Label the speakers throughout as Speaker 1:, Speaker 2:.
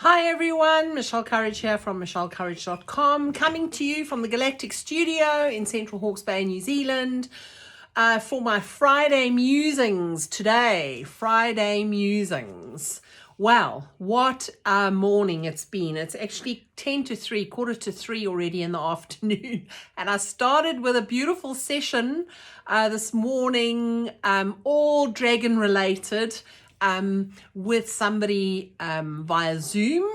Speaker 1: Hi everyone, Michele Courage here from michelecourage.com, coming to you from the Galactic Studio in Central Hawke's Bay, New Zealand, for my Friday Musings today. Friday Musings. Well, what a morning it's been. It's actually 10 to 3, quarter to 3 already in the afternoon. And I started with a beautiful session this morning, all dragon related. With somebody via Zoom,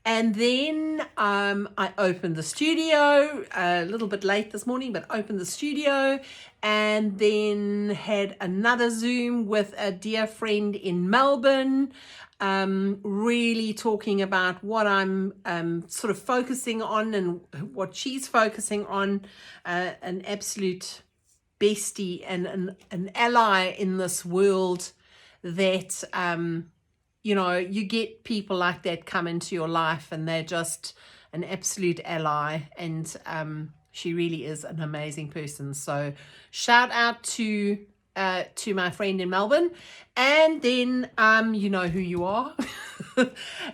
Speaker 1: and then I opened the studio a little bit late this morning, but opened the studio and then had another Zoom with a dear friend in Melbourne, really talking about what I'm sort of focusing on and what she's focusing on, an absolute bestie and an ally in this world that you get people like that come into your life and they're just an absolute ally, and she really is an amazing person. So shout out to my friend in Melbourne, and then you know who you are.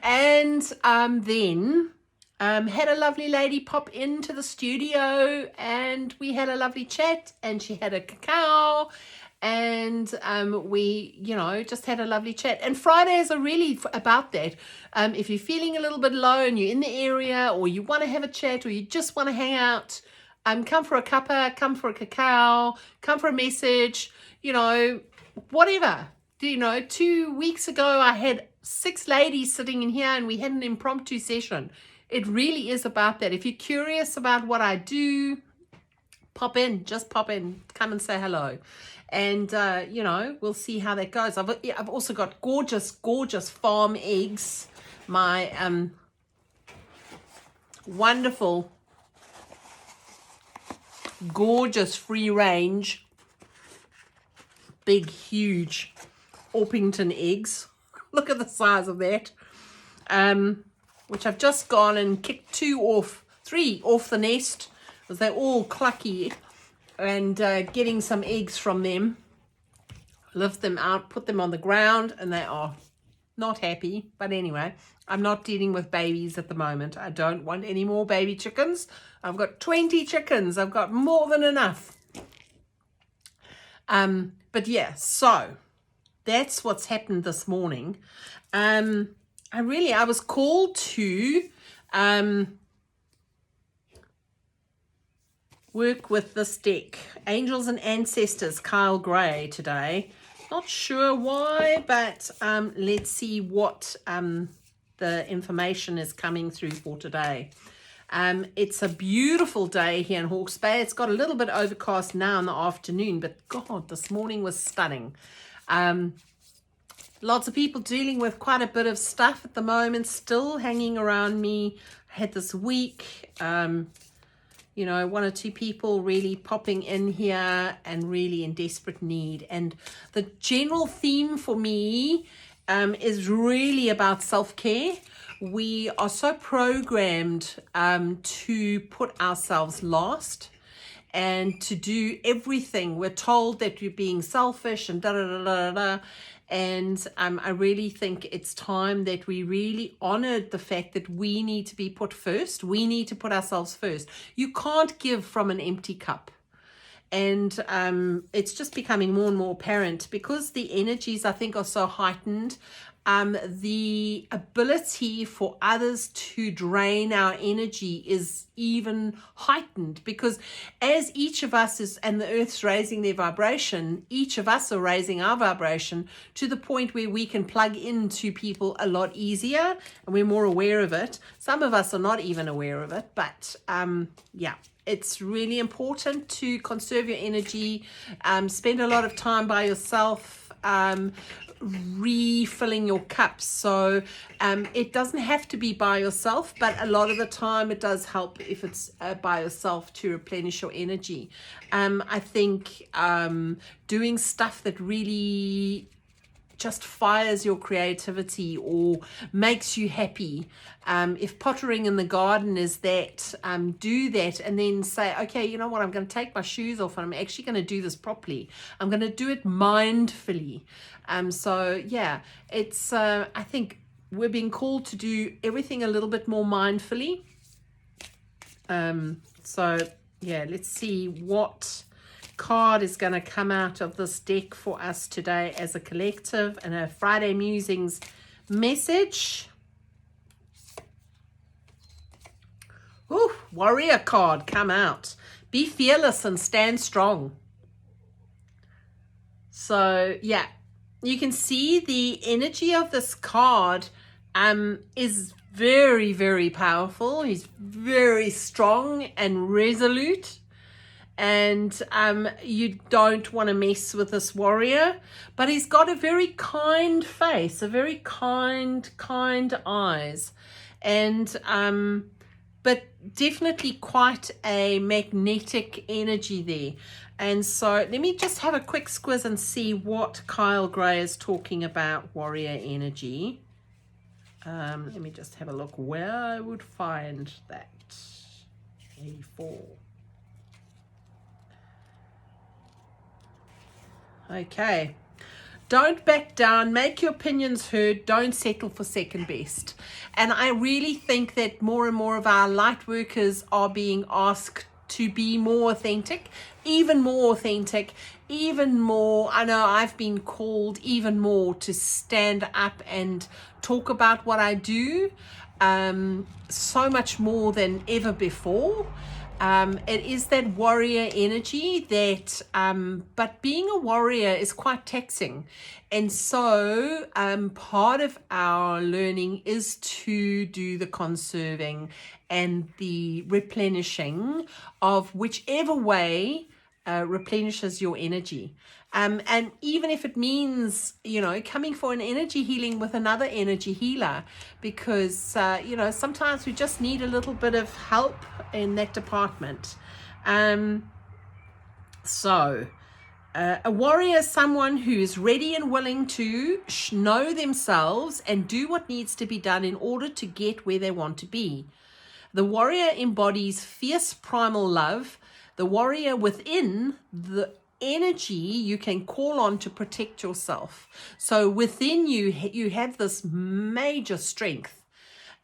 Speaker 1: And then had a lovely lady pop into the studio and we had a lovely chat, and she had a cacao, and we just had a lovely chat. And Fridays are really about that. If you're feeling a little bit low and you're in the area, or you want to have a chat, or you just want to hang out, come for a cuppa, come for a cacao, come for a message, whatever. 2 weeks ago I had 6 ladies sitting in here and we had an impromptu session. It really is about that. If you're curious about what I do, pop in, come and say hello. And, we'll see how that goes. I've also got gorgeous farm eggs. My wonderful, gorgeous free range, big, huge Orpington eggs. Look at the size of that. Which I've just gone and kicked 3 off the nest, because they're all clucky, and getting some eggs from them, lift them out, put them on the ground, and they are not happy. But anyway, I'm not dealing with babies at the moment. I don't want any more baby chickens. I've got 20 chickens. I've got more than enough. But yeah, so that's what's happened this morning. I was called to work with this deck, Angels and Ancestors, Kyle Gray, today. Not sure why, but let's see what the information is coming through for today. It's a beautiful day here in Hawke's Bay. It's got a little bit overcast now in the afternoon, but God, this morning was stunning. Lots of people dealing with quite a bit of stuff at the moment, still hanging around me. I had this week, 1 or 2 people really popping in here and really in desperate need. And the general theme for me is really about self-care. We are so programmed to put ourselves last and to do everything. We're told that you're being selfish and da-da-da-da-da. And I really think it's time that we really honored the fact that we need to be put first. We need to put ourselves first. You can't give from an empty cup. And it's just becoming more and more apparent because the energies, I think, are so heightened. The ability for others to drain our energy is even heightened, because as each of us is, and the earth's raising their vibration, each of us are raising our vibration to the point where we can plug into people a lot easier and we're more aware of it. Some of us are not even aware of it, but it's really important to conserve your energy, spend a lot of time by yourself, refilling your cups. So it doesn't have to be by yourself, but a lot of the time it does help if it's by yourself to replenish your energy. I think doing stuff that really just fires your creativity or makes you happy. If pottering in the garden is that, do that and then say, okay, you know what, I'm going to take my shoes off and I'm actually going to do this properly. I'm going to do it mindfully. So yeah, it's I think we're being called to do everything a little bit more mindfully. So yeah, let's see what card is going to come out of this deck for us today as a collective, and a Friday Musings message. Ooh, warrior card come out. Be fearless and stand strong. So yeah, you can see the energy of this card is very, very powerful. He's very strong and resolute, and you don't want to mess with this warrior, but he's got a very kind face, a very kind eyes, and but definitely quite a magnetic energy there. And so let me just have a quick squiz and see what Kyle Gray is talking about warrior energy. Let me just have a look where I would find that. 84. Okay. Don't back down, make your opinions heard, don't settle for second best. And I really think that more and more of our light workers are being asked to be more authentic, even more authentic, even more. I know I've been called even more to stand up and talk about what I do, so much more than ever before. It is that warrior energy that, but being a warrior is quite taxing. And so part of our learning is to do the conserving and the replenishing of whichever way replenishes your energy. And even if it means, coming for an energy healing with another energy healer, because, sometimes we just need a little bit of help in that department. So a warrior is someone who is ready and willing to know themselves and do what needs to be done in order to get where they want to be. The warrior embodies fierce primal love. The warrior within the energy you can call on to protect yourself. So within you have this major strength.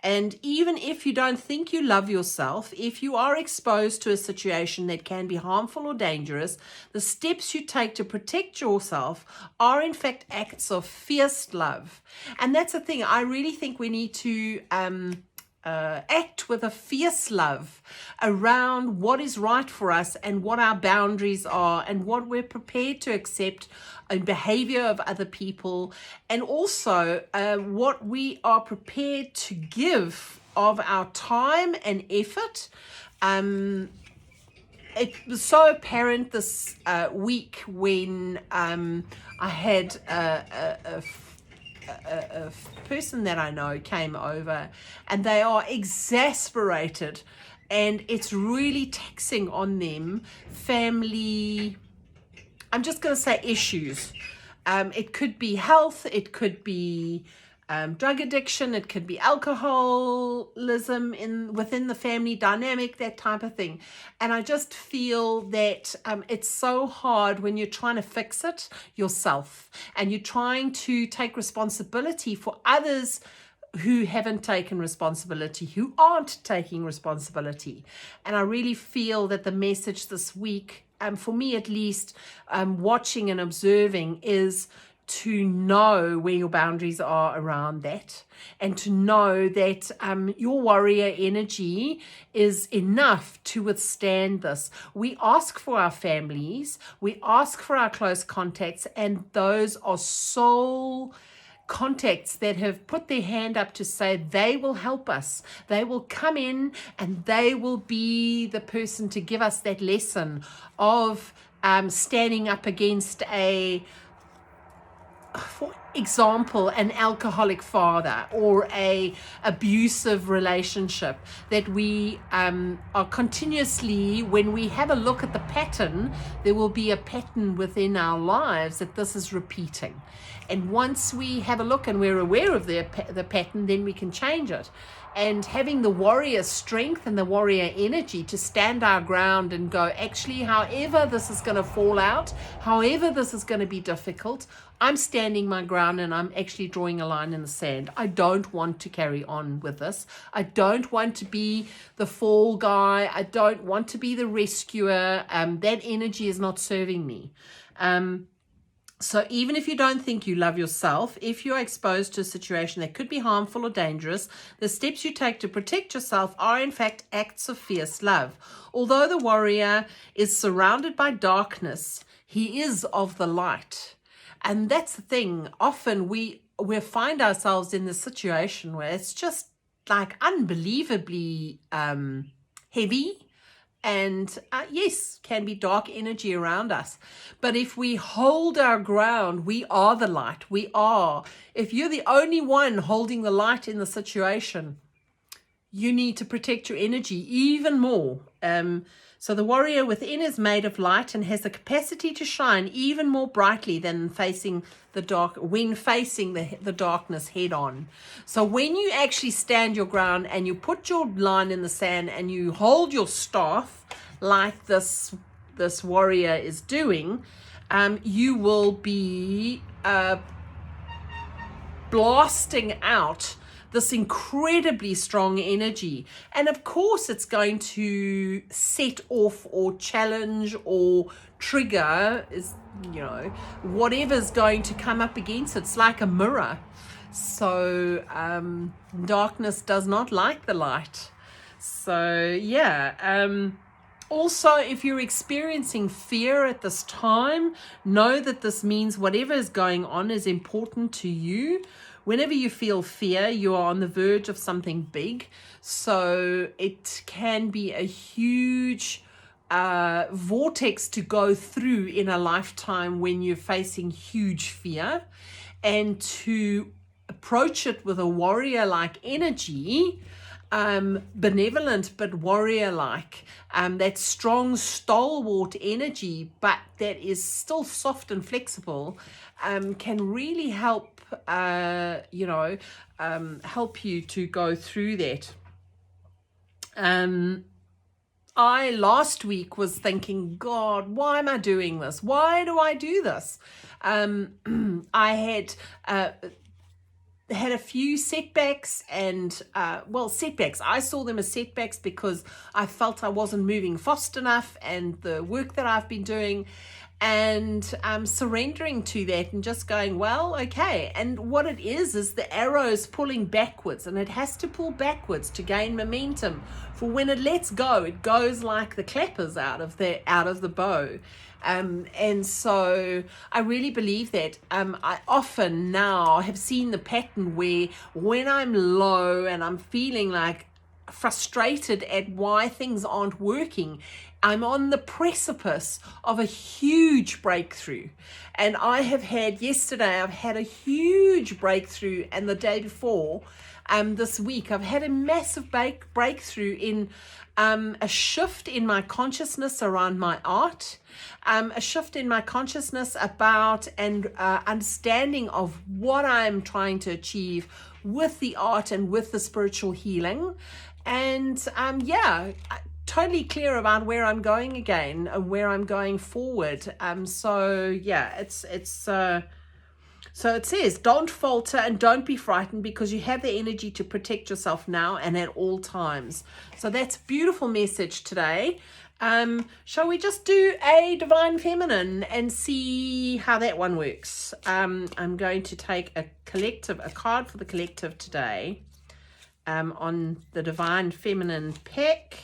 Speaker 1: And even if you don't think you love yourself, if you are exposed to a situation that can be harmful or dangerous, the steps you take to protect yourself are in fact acts of fierce love. And that's the thing. I really think we need to act with a fierce love around what is right for us and what our boundaries are and what we're prepared to accept in behavior of other people, and also what we are prepared to give of our time and effort. It was so apparent this week when I had a person that I know came over, and they are exasperated, and it's really taxing on them. Family, I'm just going to say issues. It could be health, it could be drug addiction, it could be alcoholism within the family dynamic, that type of thing. And I just feel that it's so hard when you're trying to fix it yourself and you're trying to take responsibility for others who haven't taken responsibility, who aren't taking responsibility. And I really feel that the message this week, for me at least, watching and observing, is to know where your boundaries are around that, and to know that your warrior energy is enough to withstand this. We ask for our families, we ask for our close contacts, and those are soul contacts that have put their hand up to say they will help us. They will come in and they will be the person to give us that lesson of standing up against for example, an alcoholic father or a abusive relationship, that we are continuously, when we have a look at the pattern, there will be a pattern within our lives that this is repeating. And once we have a look and we're aware of the pattern, then we can change it. And having the warrior strength and the warrior energy to stand our ground and go, actually, however this is going to fall out, however this is going to be difficult, I'm standing my ground and I'm actually drawing a line in the sand. I don't want to carry on with this. I don't want to be the fall guy. I don't want to be the rescuer. That energy is not serving me. So even if you don't think you love yourself, if you're exposed to a situation that could be harmful or dangerous, the steps you take to protect yourself are in fact acts of fierce love. Although the warrior is surrounded by darkness, he is of the light. And that's the thing. Often we find ourselves in this situation where it's just like unbelievably heavy. And yes, can be dark energy around us. But if we hold our ground, we are the light. We are. If you're the only one holding the light in the situation, you need to protect your energy even more. So the warrior within is made of light and has the capacity to shine even more brightly than facing the dark, when facing the darkness head on. So when you actually stand your ground and you put your line in the sand and you hold your staff like this warrior is doing, you will be blasting out this incredibly strong energy. And of course it's going to set off or challenge or trigger, is, you know, whatever's going to come up against it. It's like a mirror. So darkness does not like the light. So yeah. Also, if you're experiencing fear at this time, know that this means whatever is going on is important to you. Whenever you feel fear, you are on the verge of something big. So it can be a huge vortex to go through in a lifetime when you're facing huge fear. And to approach it with a warrior-like energy, benevolent but warrior-like, that strong stalwart energy, but that is still soft and flexible, can really help help you to go through that. I last week was thinking, God, why am I doing this? Why do I do this? I had a few setbacks and setbacks. I saw them as setbacks because I felt I wasn't moving fast enough, and the work that I've been doing, and surrendering to that and just going, well, okay. And what it is the arrow's pulling backwards, and it has to pull backwards to gain momentum. For when it lets go, it goes like the clappers out of the bow. And so I really believe that. I often now have seen the pattern where when I'm low and I'm feeling like frustrated at why things aren't working, I'm on the precipice of a huge breakthrough. And yesterday I've had a huge breakthrough, and the day before, this week, I've had a massive breakthrough in a shift in my consciousness around my art, a shift in my consciousness about and understanding of what I'm trying to achieve with the art and with the spiritual healing. And totally clear about where I'm going again and where I'm going forward. So it says, don't falter and don't be frightened, because you have the energy to protect yourself now and at all times. So that's a beautiful message today. Shall we just do a Divine Feminine and see how that one works? I'm going to take a card for the collective today, on the Divine Feminine pack,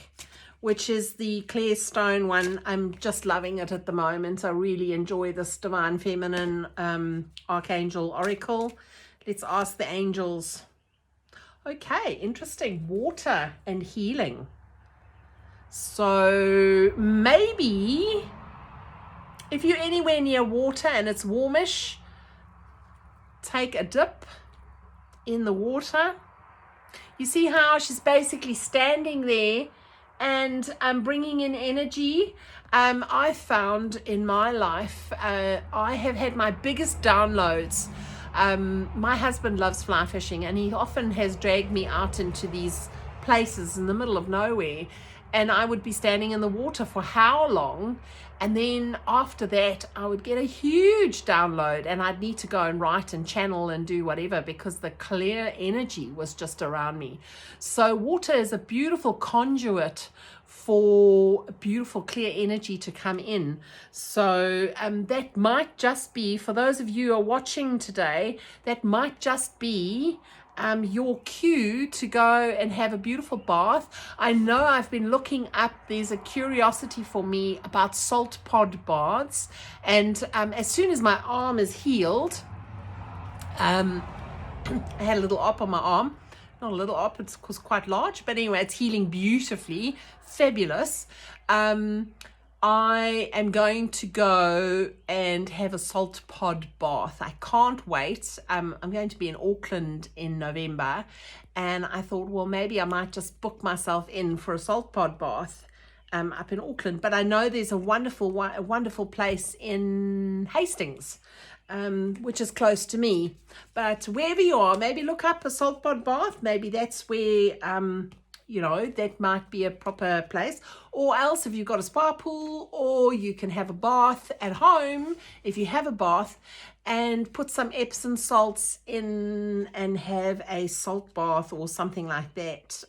Speaker 1: which is the Clear Stone one. I'm just loving it at the moment. I really enjoy this Divine Feminine Archangel Oracle. Let's ask the angels. Okay, interesting. Water and healing. So maybe if you're anywhere near water and it's warmish, take a dip in the water. You see how she's basically standing there and bringing in energy. I found in my life, I have had my biggest downloads. My husband loves fly fishing, and he often has dragged me out into these places in the middle of nowhere. and I would be standing in the water for how long? And then after that, I would get a huge download, and I'd need to go and write and channel and do whatever, because the clear energy was just around me. So water is a beautiful conduit for beautiful clear energy to come in. So that might just be, for those of you who are watching today, that might just be your cue to go and have a beautiful bath. I know I've been looking up, there's a curiosity for me about salt pod baths, and as soon as my arm is healed, I had a little op on my arm. Not a little op, it's quite large, but anyway, it's healing beautifully, fabulous. I am going to go and have a salt pod bath. I can't wait. I'm going to be in Auckland in November, and I thought, well, maybe I might just book myself in for a salt pod bath up in Auckland. But I know there's a wonderful place in Hastings, which is close to me. But wherever you are, maybe look up a salt pod bath. Maybe that's where that might be a proper place. Or else, if you've got a spa pool, or you can have a bath at home if you have a bath, and put some Epsom salts in and have a salt bath or something like that.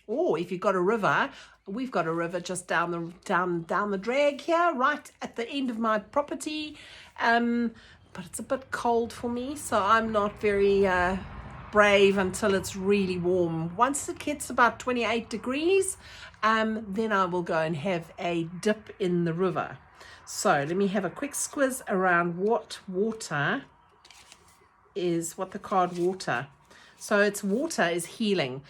Speaker 1: Or if you've got a river, we've got a river just down the drag here, right at the end of my property. But it's a bit cold for me, so I'm not very brave until it's really warm. Once it gets about 28 degrees, then I will go and have a dip in the river. So let me have a quick squiz around what the card water. So it's water is healing.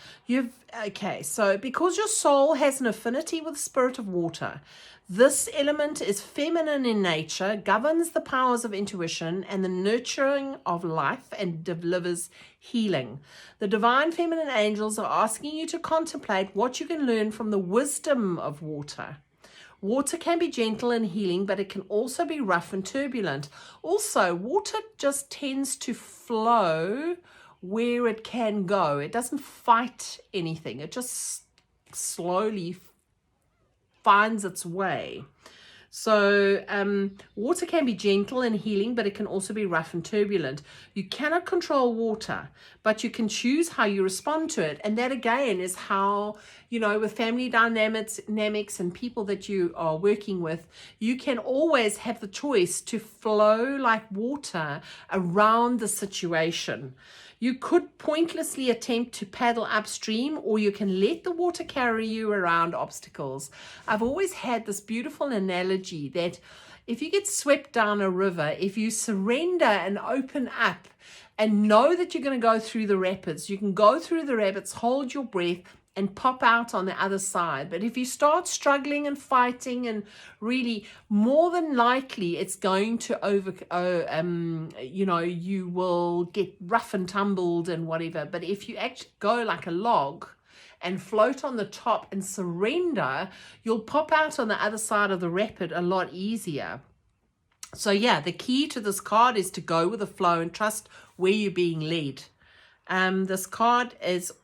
Speaker 1: So because your soul has an affinity with the spirit of water, this element is feminine in nature, governs the powers of intuition and the nurturing of life, and delivers healing. The divine feminine angels are asking you to contemplate what you can learn from the wisdom of water. Water can be gentle and healing, but it can also be rough and turbulent. Also, water just tends to flow where it can go. It doesn't fight anything. It just slowly finds its way. So water can be gentle and healing, but it can also be rough and turbulent. You cannot control water, but you can choose how you respond to it. And that again is how, with family dynamics and people that you are working with, you can always have the choice to flow like water around the situation. You could pointlessly attempt to paddle upstream, or you can let the water carry you around obstacles. I've always had this beautiful analogy that if you get swept down a river, if you surrender and open up and know that you're going to go through the rapids, you can go through the rapids, hold your breath, and pop out on the other side. But if you start struggling and fighting, and really, more than likely it's going to you will get rough and tumbled and whatever. But if you actually go like a log and float on the top and surrender, you'll pop out on the other side of the rapid a lot easier. So yeah, the key to this card is to go with the flow and trust where you're being led. This card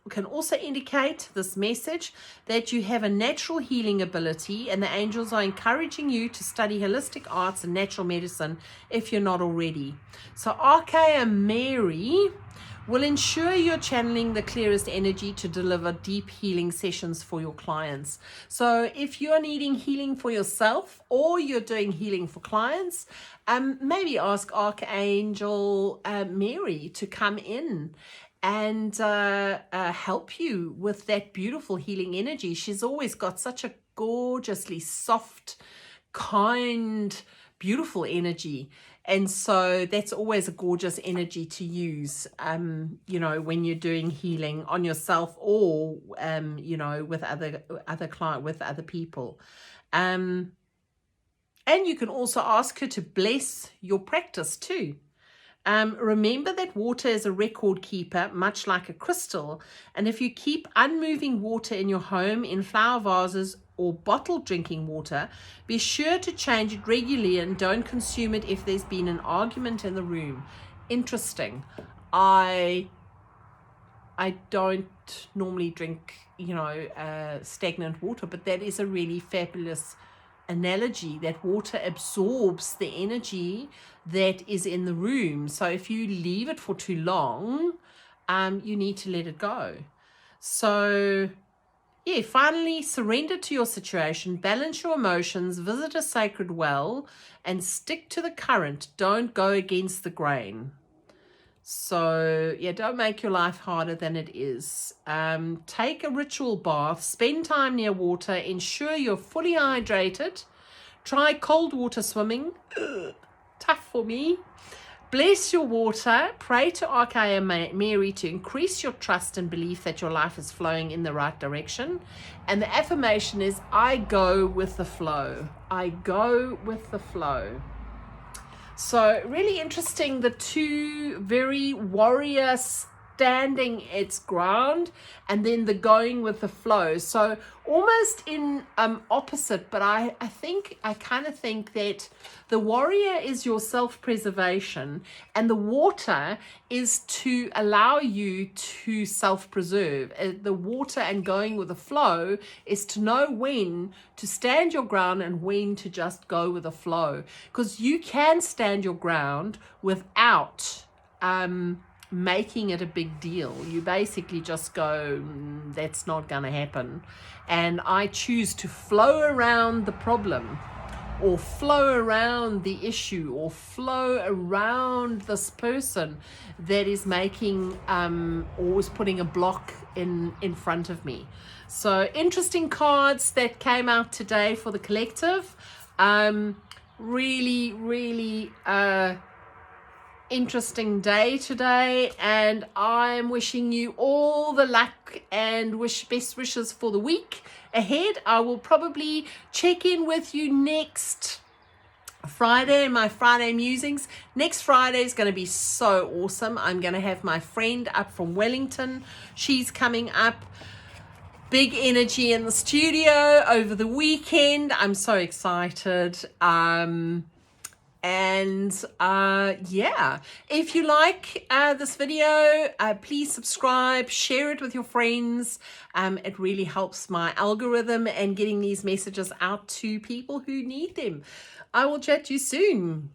Speaker 1: can also indicate this message that you have a natural healing ability, and the angels are encouraging you to study holistic arts and natural medicine if you're not already. So Archea Mary will ensure you're channeling the clearest energy to deliver deep healing sessions for your clients. So if you're needing healing for yourself, or you're doing healing for clients, maybe ask Archangel Mary to come in and help you with that beautiful healing energy. She's always got such a gorgeously soft, kind, beautiful energy. And so that's always a gorgeous energy to use, when you're doing healing on yourself, or, with other people. And you can also ask her to bless your practice too. Remember that water is a record keeper, much like a crystal. And if you keep unmoving water in your home, in flower vases, or bottled drinking water, be sure to change it regularly and don't consume it if there's been an argument in the room. Interesting. I I don't normally drink, stagnant water, but that is a really fabulous analogy, that water absorbs the energy that is in the room. So if you leave it for too long, you need to let it go. So yeah, finally surrender to your situation, balance your emotions, visit a sacred well, and stick to the current. Don't go against the grain. So yeah, don't make your life harder than it is. Take a ritual bath, spend time near water, ensure you're fully hydrated. Try cold water swimming. Ugh, tough for me. Bless your water. Pray to Archangel Mary to increase your trust and belief that your life is flowing in the right direction. And the affirmation is, I go with the flow. I go with the flow. So really interesting, the two very warrior standing its ground and then the going with the flow. So almost in opposite, but I kind of think that the warrior is your self-preservation and the water is to allow you to self-preserve. The water and going with the flow is to know when to stand your ground and when to just go with the flow, because you can stand your ground without making it a big deal. You basically just go, that's not going to happen. And I choose to flow around the problem, or flow around the issue, or flow around this person that is making or is putting a block in front of me. So interesting cards that came out today for the collective. Really interesting day today, and I'm wishing you all the luck and best wishes for the week ahead. I will probably check in with you next Friday in my Friday Musings. Next Friday is going to be so awesome. I'm going to have my friend up from Wellington. She's coming up. Big energy in the studio over the weekend. I'm so excited. Yeah, if you like this video, please subscribe, share it with your friends. It really helps my algorithm and getting these messages out to people who need them. I will chat to you soon.